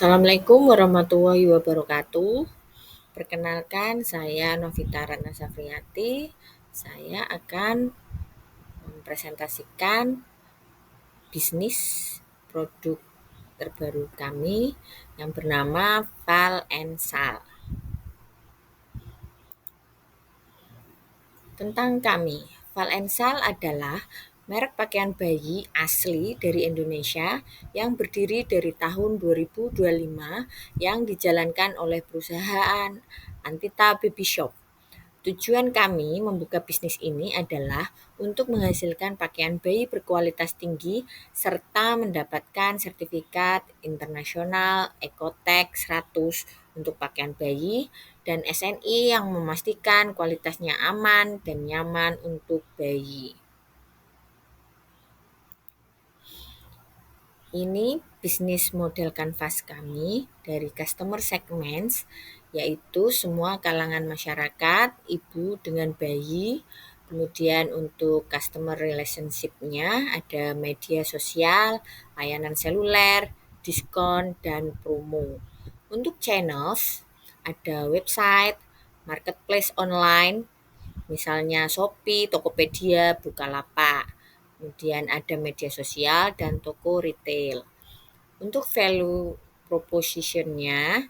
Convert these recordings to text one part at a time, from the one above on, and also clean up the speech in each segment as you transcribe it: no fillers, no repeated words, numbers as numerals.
Assalamualaikum warahmatullahi wabarakatuh. Perkenalkan, saya Novita Ratna Safriyati. Saya akan mempresentasikan bisnis produk terbaru kami yang bernama Val and Sal. Tentang kami, Val and Sal adalah merek pakaian bayi asli dari Indonesia yang berdiri dari tahun 2025 yang dijalankan oleh perusahaan Antita Baby Shop. Tujuan kami membuka bisnis ini adalah untuk menghasilkan pakaian bayi berkualitas tinggi serta mendapatkan sertifikat internasional Ecotech 100 untuk pakaian bayi dan SNI yang memastikan kualitasnya aman dan nyaman untuk bayi. Ini bisnis model kanvas kami dari customer segments, yaitu semua kalangan masyarakat, ibu dengan bayi. Kemudian untuk customer relationship-nya ada media sosial, layanan seluler, diskon, dan promo. Untuk channels ada website, marketplace online, misalnya Shopee, Tokopedia, Bukalapak. Kemudian ada media sosial dan toko retail. Untuk value proposition-nya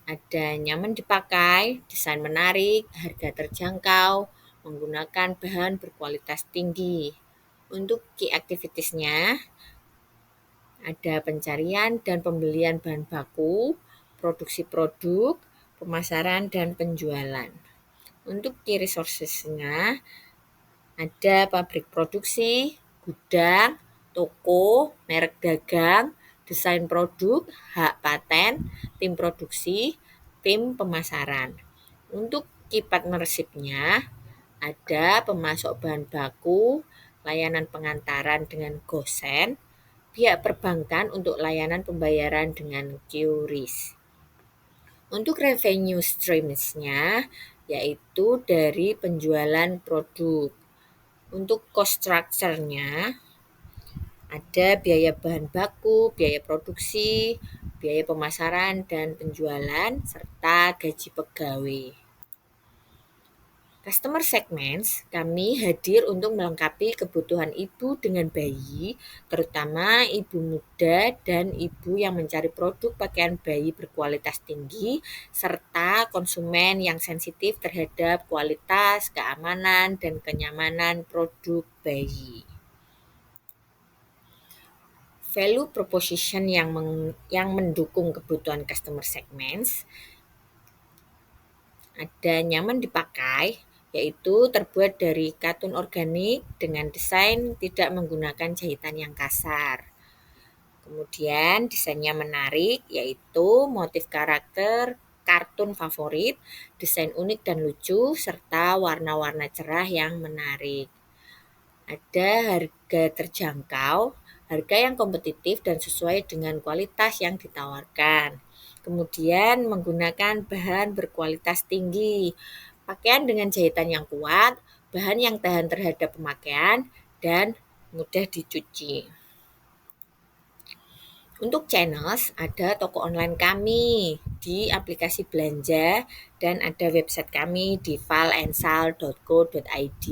ada nyaman dipakai, desain menarik, harga terjangkau, menggunakan bahan berkualitas tinggi. Untuk key activities-nya ada pencarian dan pembelian bahan baku, produksi produk, pemasaran dan penjualan. Untuk key resources-nya ada pabrik produksi, gudang, toko, merek dagang, desain produk, hak paten, tim produksi, tim pemasaran. Untuk key partnership-nya ada pemasok bahan baku, layanan pengantaran dengan GoSend, pihak perbankan untuk layanan pembayaran dengan QRIS. Untuk revenue streams-nya yaitu dari penjualan produk. Untuk cost structure-nya ada biaya bahan baku, biaya produksi, biaya pemasaran dan penjualan, serta gaji pegawai. Customer segments kami hadir untuk melengkapi kebutuhan ibu dengan bayi, terutama ibu muda dan ibu yang mencari produk pakaian bayi berkualitas tinggi, serta konsumen yang sensitif terhadap kualitas, keamanan, dan kenyamanan produk bayi. Value proposition yang mendukung kebutuhan customer segments ada nyaman dipakai, yaitu terbuat dari katun organik dengan desain tidak menggunakan jahitan yang kasar. Kemudian desainnya menarik, yaitu motif karakter kartun favorit, desain unik dan lucu, serta warna-warna cerah yang menarik. Ada harga terjangkau, harga yang kompetitif dan sesuai dengan kualitas yang ditawarkan. Kemudian menggunakan bahan berkualitas tinggi, pakaian dengan jahitan yang kuat, bahan yang tahan terhadap pemakaian, dan mudah dicuci. Untuk channels, ada toko online kami di aplikasi belanja dan ada website kami di valandsal.co.id.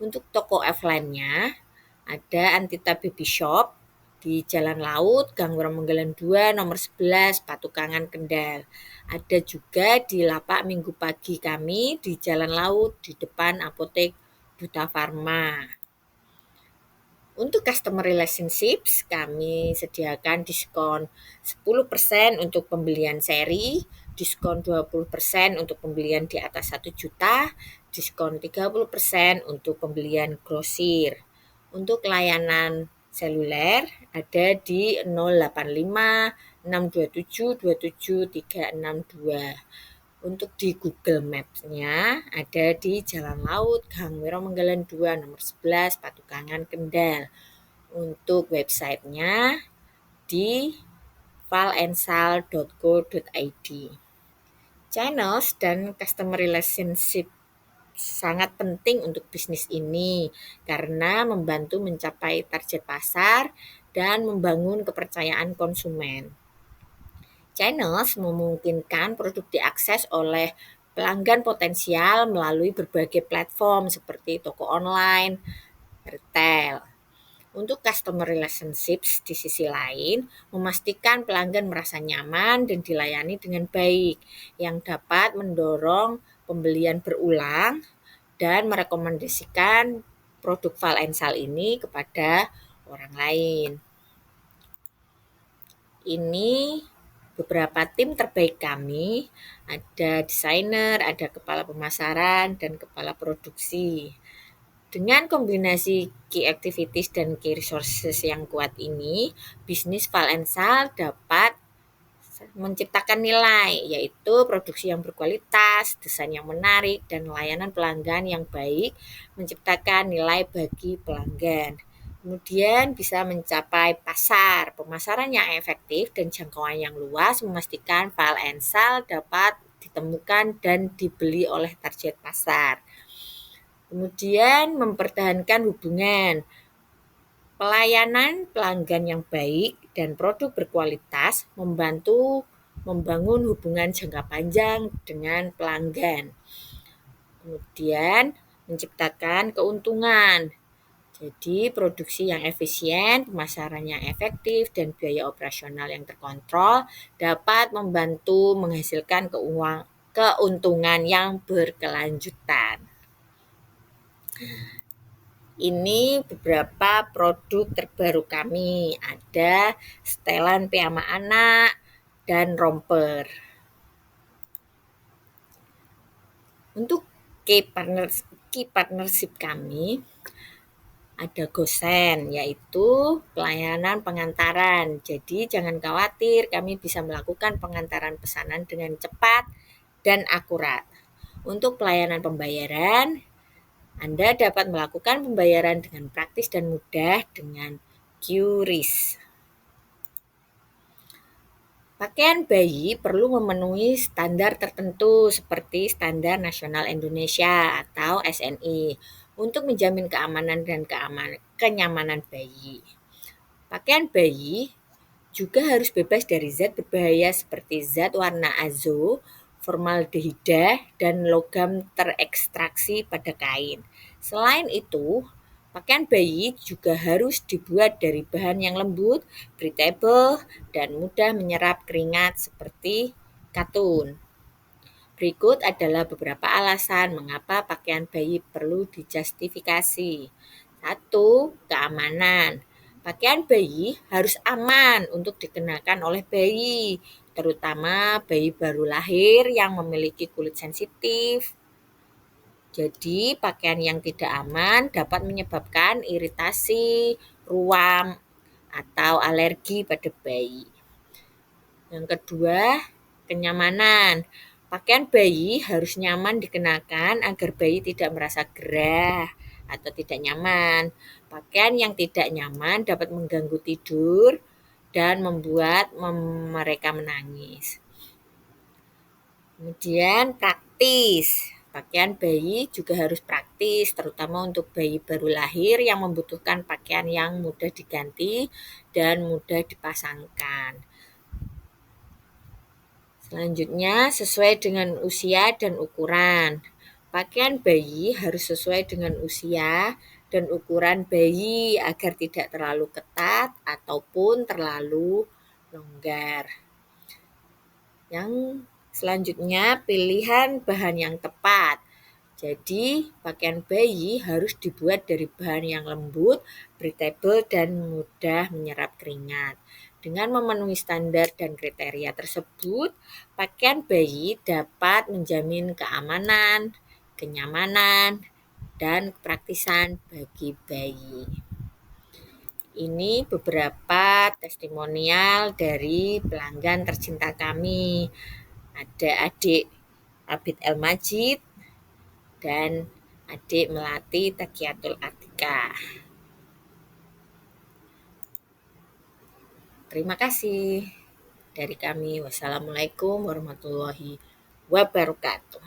Untuk toko offline-nya, ada Antita Baby Shop di Jalan Laut, Gang Wiromenggalan 2, nomor 11, Patukangan, Kendal. Ada juga di Lapak Minggu Pagi kami di Jalan Laut di depan Apotek Duta Farma. Untuk customer relationships, kami sediakan diskon 10% untuk pembelian seri, diskon 20% untuk pembelian di atas 1 juta, diskon 30% untuk pembelian grosir. Untuk layanan seluler ada di 085 627 27 362. Untuk di Google Maps-nya ada di Jalan Laut, Gang Wiromenggalan 2, nomor 11, Patukangan, Kendal. Untuk websitenya di valandsal.co.id. Channels dan customer relationship sangat penting untuk bisnis ini karena membantu mencapai target pasar dan membangun kepercayaan konsumen. Channels memungkinkan produk diakses oleh pelanggan potensial melalui berbagai platform seperti toko online, retail. Untuk customer relationships di sisi lain, memastikan pelanggan merasa nyaman dan dilayani dengan baik, yang dapat mendorong pembelian berulang dan merekomendasikan produk Val Ensal ini kepada orang lain. Ini beberapa tim terbaik kami, ada desainer, ada kepala pemasaran, dan kepala produksi. Dengan kombinasi key activities dan key resources yang kuat ini, bisnis Val Ensal dapat menciptakan nilai, yaitu produksi yang berkualitas, desain yang menarik, dan layanan pelanggan yang baik, menciptakan nilai bagi pelanggan. Kemudian bisa mencapai pasar, pemasaran yang efektif dan jangkauan yang luas, memastikan Val Ensal dapat ditemukan dan dibeli oleh target pasar. Kemudian mempertahankan hubungan, pelayanan pelanggan yang baik dan produk berkualitas membantu membangun hubungan jangka panjang dengan pelanggan. Kemudian menciptakan keuntungan. Jadi produksi yang efisien, pemasaran yang efektif, dan biaya operasional yang terkontrol dapat membantu menghasilkan keuntungan yang berkelanjutan. Ini beberapa produk terbaru kami. Ada setelan piyama anak dan romper. Untuk key partnership kami ada Gosen, yaitu pelayanan pengantaran. Jadi jangan khawatir, kami bisa melakukan pengantaran pesanan dengan cepat dan akurat. Untuk pelayanan pembayaran, Anda dapat melakukan pembayaran dengan praktis dan mudah dengan QRIS. Pakaian bayi perlu memenuhi standar tertentu seperti Standar Nasional Indonesia atau SNI untuk menjamin keamanan dan kenyamanan bayi. Pakaian bayi juga harus bebas dari zat berbahaya seperti zat warna azo, formaldehida, dan logam terekstraksi pada kain. Selain itu, pakaian bayi juga harus dibuat dari bahan yang lembut, breathable, dan mudah menyerap keringat seperti katun. Berikut adalah beberapa alasan mengapa pakaian bayi perlu dijustifikasi. 1. Keamanan. Pakaian bayi harus aman untuk dikenakan oleh bayi, terutama bayi baru lahir yang memiliki kulit sensitif. Jadi, pakaian yang tidak aman dapat menyebabkan iritasi, ruam, atau alergi pada bayi. Yang kedua, kenyamanan. Pakaian bayi harus nyaman dikenakan agar bayi tidak merasa gerah atau tidak nyaman. Pakaian yang tidak nyaman dapat mengganggu tidur dan membuat mereka menangis. Kemudian praktis. Pakaian bayi juga harus praktis, terutama untuk bayi baru lahir yang membutuhkan pakaian yang mudah diganti dan mudah dipasangkan. Selanjutnya, sesuai dengan usia dan ukuran. Pakaian bayi harus sesuai dengan usia dan ukuran bayi agar tidak terlalu ketat ataupun terlalu longgar. Yang selanjutnya, pilihan bahan yang tepat. Jadi, pakaian bayi harus dibuat dari bahan yang lembut, breathable, dan mudah menyerap keringat. Dengan memenuhi standar dan kriteria tersebut, pakaian bayi dapat menjamin keamanan, kenyamanan, dan kepraktisan bagi bayi. Ini beberapa testimonial dari pelanggan tercinta kami. Ada adik Abid El Majid dan adik Melati Takiatul Atika. Terima kasih dari kami. Wassalamualaikum warahmatullahi wabarakatuh.